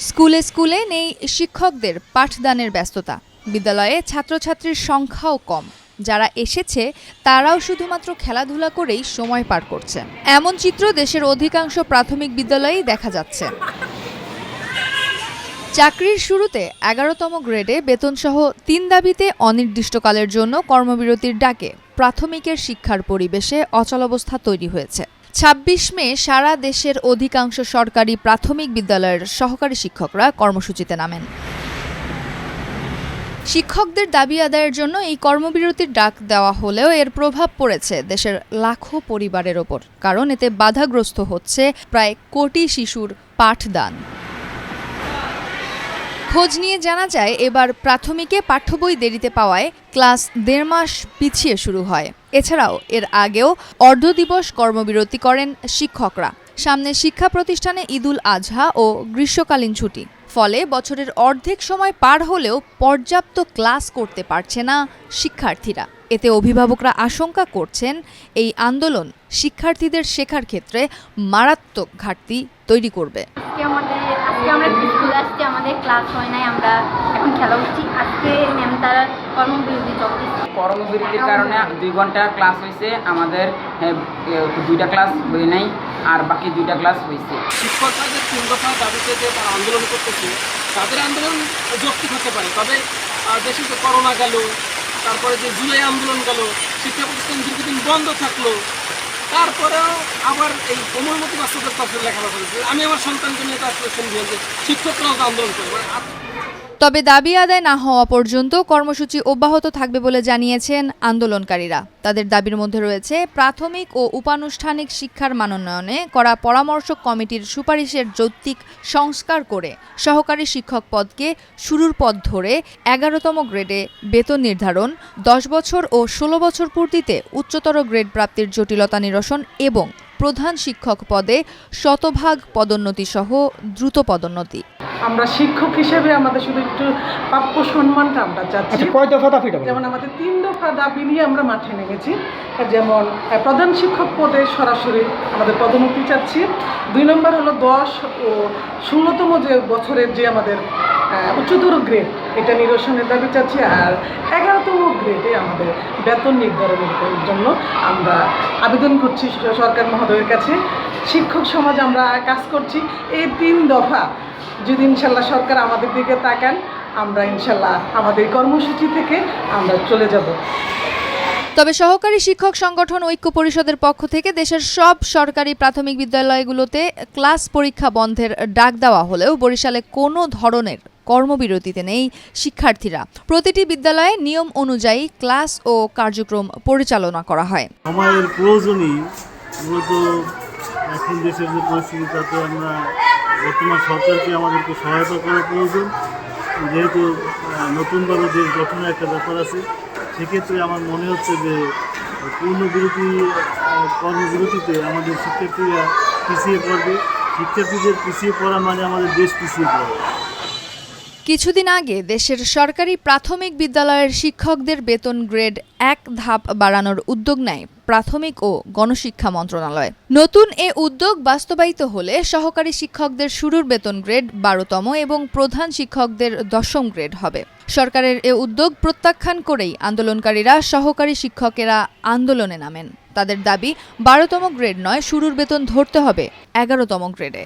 স্কুলে স্কুলে নেই শিক্ষকদের পাঠদানের ব্যস্ততা। বিদ্যালয়ে ছাত্রছাত্রীর সংখ্যাও কম। যারা এসেছে তারাও শুধুমাত্র খেলাধুলা করেই সময় পার করছে। এমন চিত্র দেশের অধিকাংশ প্রাথমিক বিদ্যালয়েই দেখা যাচ্ছে। চাকরির শুরুতে ১১তম গ্রেডে বেতনসহ ৩ দাবিতে অনির্দিষ্টকালের জন্য কর্মবিরতির ডাকে প্রাথমিকের শিক্ষার পরিবেশে অচলাবস্থা তৈরি হয়েছে। ২৬ মে সারা দেশের অধিকাংশ সরকারি প্রাথমিক বিদ্যালয়ের সহকারী শিক্ষকরা কর্মসূচিতে নামেন। শিক্ষকদের দাবি আদায়ের জন্য এই কর্মবিরতির ডাক দেওয়া হলেও এর প্রভাব পড়েছে দেশের লাখো পরিবারের ওপর, কারণ এতে বাধাগ্রস্ত হচ্ছে প্রায় কোটি শিশুর পাঠদান। খোঁজ নিয়ে জানা যায়, এবার প্রাথমিকে পাঠ্যবই দেরিতে পাওয়ায় ক্লাস ১.৫ মাস পিছিয়ে শুরু হয়। এছাড়াও এর আগেও অর্ধদিবস কর্মবিরতি করেন শিক্ষকরা। সামনে শিক্ষা প্রতিষ্ঠানে ঈদুল আজহা ও গ্রীষ্মকালীন ছুটি। ফলে বছরের অর্ধেক সময় পার হলেও পর্যাপ্ত ক্লাস করতে পারছে না শিক্ষার্থীরা। এতে অভিভাবকরা আশঙ্কা করছেন এই আন্দোলন শিক্ষার্থীদের শেখার ক্ষেত্রে মারাত্মক ঘাটতি তৈরি করবে। আমরা স্কুলে আসছি, আমাদের ক্লাস হয় নাই, আমরা এখন খেলা হচ্ছি। আজকে ম্যাম তারা কর্মবিরতির কারণে 2 ঘন্টা ক্লাস হয়েছে, আমাদের 2টা ক্লাস হয়ে নাই আর বাকি 2টা ক্লাস হয়েছে। শিক্ষকরা যে 3 দফা দাবিতে যে আন্দোলন করতেছে, তাদের আন্দোলন যৌক্তিক হতে পারে, তবে দেশে যে করোনা গেল, তারপরে যে জুলাই আন্দোলন গেল, শিক্ষা প্রতিষ্ঠান দীর্ঘদিন বন্ধ থাকলো, তারপরেও আবার এই কোমলমতি বাচ্চাদের পাশে লেখাপড়া করেছে। আমি আমার সন্তানকে নিয়ে তার শুনছি যে শিক্ষকরাও আন্দোলন করবে। তবে দাবি আদায় না হওয়া পর্যন্ত কর্মসূচি অব্যাহত থাকবে বলে জানিয়েছেন আন্দোলনকারীরা। তাদের দাবির মধ্যে রয়েছে প্রাথমিক ও উপানুষ্ঠানিক শিক্ষার মানোন্নয়নে করা পরামর্শক কমিটির সুপারিশের যৌক্তিক সংস্কার করে সহকারী শিক্ষক পদকে শুরুর পথ ধরে ১১তম গ্রেডে বেতন নির্ধারণ, ১০ বছর ও ১৬ বছর পূর্তিতে উচ্চতর গ্রেড প্রাপ্তির জটিলতা নিরসন এবং প্রধান শিক্ষক পদে শতভাগ পদোন্নতি সহ দ্রুত পদোন্নতি। আমরা শিক্ষক হিসেবে আমাদের শুধু একটু প্রাপ্য সম্মানটা আমরা চাচ্ছি। যেমন আমাদের 3 দফা দাবি নিয়ে আমরা মাঠে নেমেছি। যেমন প্রধান শিক্ষক পদে সরাসরি আমাদের পদোন্নতি চাচ্ছি। 2 নম্বর হলো 10 ও 16তম যে বছরের যে আমাদের উচ্চতর গ্রেড, এটা নিরসনের দাবি চাচ্ছি। আর 11তম গ্রেডে আমাদের বেতন নির্ধারণের জন্য আমরা আবেদন করছি সরকার মহোদয়ের কাছে। শিক্ষক সমাজ আমরা কাজ করছি। এই 3 দফা যদি ইনশাল্লাহ সরকার আমাদের দিকে তাকান, আমরা ইনশাল্লাহ আমাদের কর্মসূচি থেকে আমরা চলে যাব। তবে সহকারী শিক্ষক সংগঠন ঐক্য পরিষদের পক্ষ থেকে দেশের সব সরকারি প্রাথমিক বিদ্যালয়গুলোতে ক্লাস পরীক্ষা বন্ধের ডাক দেওয়া হলেও বরিশালে কোনো ধরনের কর্মবিরতিতে নেই শিক্ষার্থীরা। প্রতিটি বিদ্যালয়ে নিয়ম অনুযায়ী ক্লাস ও কার্যক্রম পরিচালনা করা হয়। সময়ের প্রয়োজনই মূলত এখন দেশের যে পরিস্থিতি, তাতে আমরা বর্তমান সরকারকে আমাদেরকে সহায়তা করা প্রয়োজন। যেহেতু নতুনভাবে দেশ গঠনের একটা ব্যাপার আছে, সেক্ষেত্রে আমার মনে হচ্ছে যে কর্মবিরতিতে আমাদের শিক্ষার্থীরা পিছিয়ে পড়বে। শিক্ষার্থীদের পিছিয়ে পড়া মানে আমাদের দেশ পিছিয়ে পড়বে। কিছুদিন আগে দেশের সরকারি প্রাথমিক বিদ্যালয়ের শিক্ষকদের বেতন গ্রেড 1 ধাপ বাড়ানোর উদ্যোগ নেয় প্রাথমিক ও গণশিক্ষা মন্ত্রণালয়। নতুন এ উদ্যোগ বাস্তবায়িত হলে সহকারী শিক্ষকদের শুরুর বেতন গ্রেড 12তম এবং প্রধান শিক্ষকদের 10ম গ্রেড হবে। সরকারের এ উদ্যোগ প্রত্যাখ্যান করেই আন্দোলনকারীরা সহকারী শিক্ষকেরা আন্দোলনে নামেন। তাদের দাবি 12তম গ্রেড নয়, শুরুর বেতন ধরতে হবে 11তম গ্রেডে।